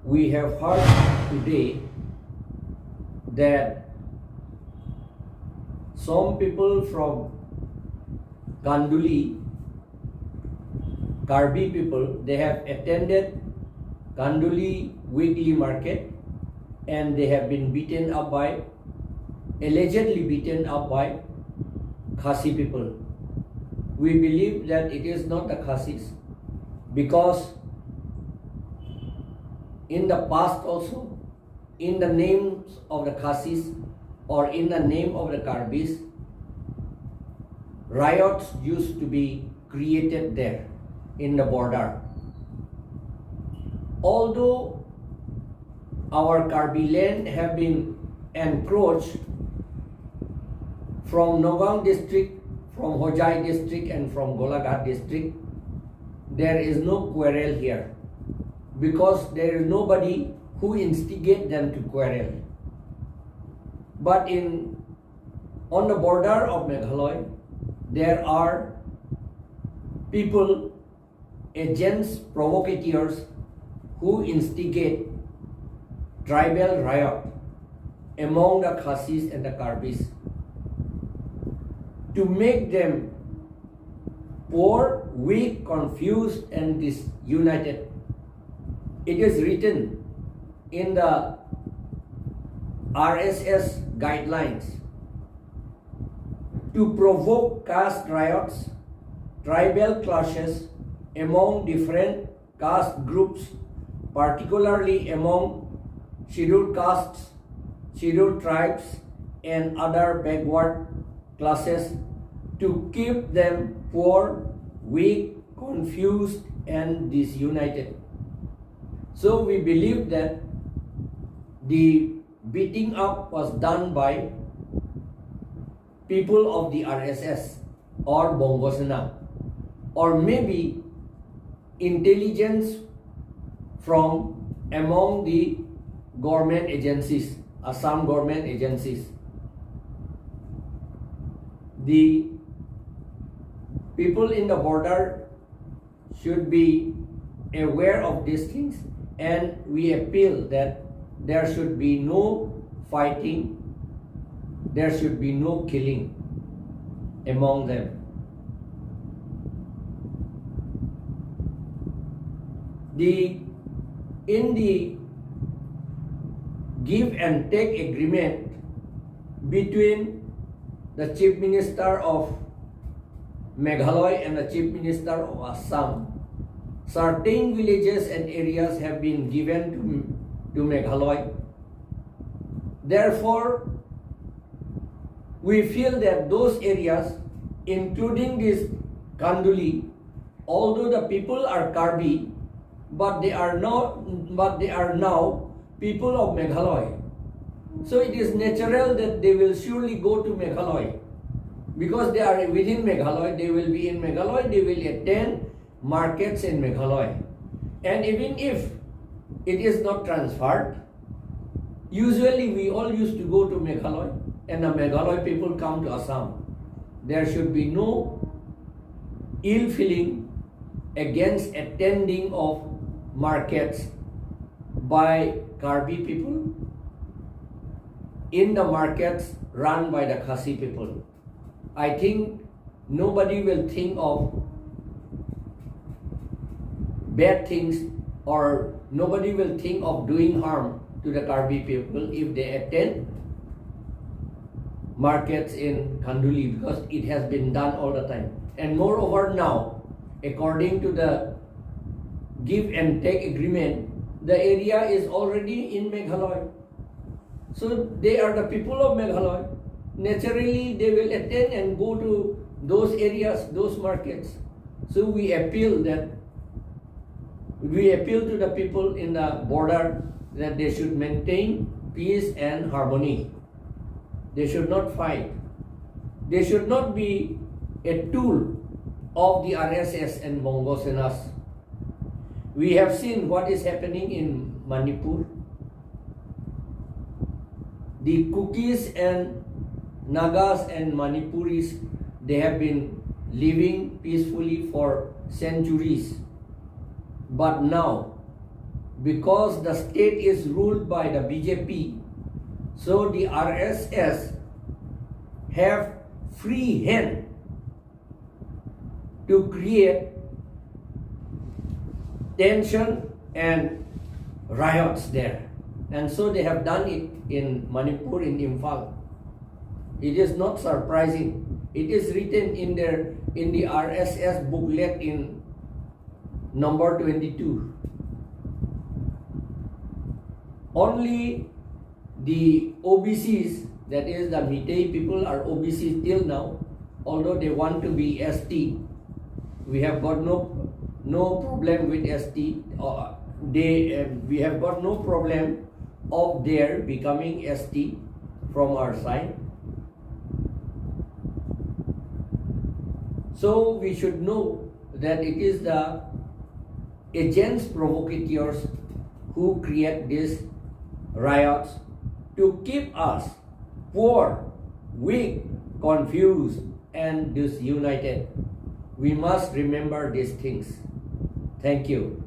we have heard today that some people from Kanduli, Karbi people, they have attended Kanduli weekly market and they have been beaten up by, allegedly beaten up by Khasi people. We believe that it is not the Khasis because in the past also, in the names of the Khasis or in the name of the Karbis, riots used to be created there in the border. Although our Karbi land have been encroached from Nogam district, from Hojai district and from Golaghat district, there is no quarrel here because there is nobody who instigate them to quarrel. But on the border of Meghalaya, there are people, agents, provocateurs who instigate tribal riot among the Khasis and the Karbis to make them poor, weak, confused and disunited. It is written in the RSS guidelines to provoke caste riots, tribal clashes among different caste groups, particularly among scheduled castes, scheduled tribes and other backward classes, to keep them poor, weak, confused and disunited. So we believe that the beating up was done by people of the RSS or Bongosena, or maybe intelligence from among the government agencies, Assam government agencies. The people in the border should be aware of these things, and we appeal that there should be no fighting, there should be no killing among them. In the give and take agreement between the Chief Minister of Meghalaya and the Chief Minister of Assam, certain villages and areas have been given to Meghalaya. Therefore, we feel that those areas, including this Kanduli, although the people are Karbi, but they are now people of Meghalaya. So it is natural that they will surely go to Meghalaya because they are within Meghalaya. They will be in Meghalaya. They will attend markets in Meghalaya. And even if it is not transferred, usually we all used to go to Meghalaya, and the Meghalaya people come to Assam. There should be no ill feeling against attending of markets by Karbi people in the markets run by the Khasi people. I think nobody will think of bad things, or nobody will think of doing harm to the Karbi people if they attend markets in Kanduli, because it has been done all the time. And moreover now, according to the give and take agreement, the area is already in Meghalaya. So they are the people of Meghalaya. Naturally, they will attend and go to those areas, those markets. So we appeal to the people in the border that they should maintain peace and harmony. They should not fight. They should not be a tool of the RSS and Bongosenas. We have seen what is happening in Manipur. The Kukis and Nagas and Manipuris, they have been living peacefully for centuries. But now, because the state is ruled by the BJP, so the RSS have free hand to create tension and riots there. And so they have done it in Manipur, in Imphal. It is not surprising. It is written in the RSS booklet in number 22. Only the OBCs, that is the Meitei people, are OBCs till now, although they want to be ST. We have got no problem with ST. We have got no problem of their becoming ST from our side. So we should know that it is the agents provocateurs who create these riots to keep us poor, weak, confused, and disunited. We must remember these things. Thank you.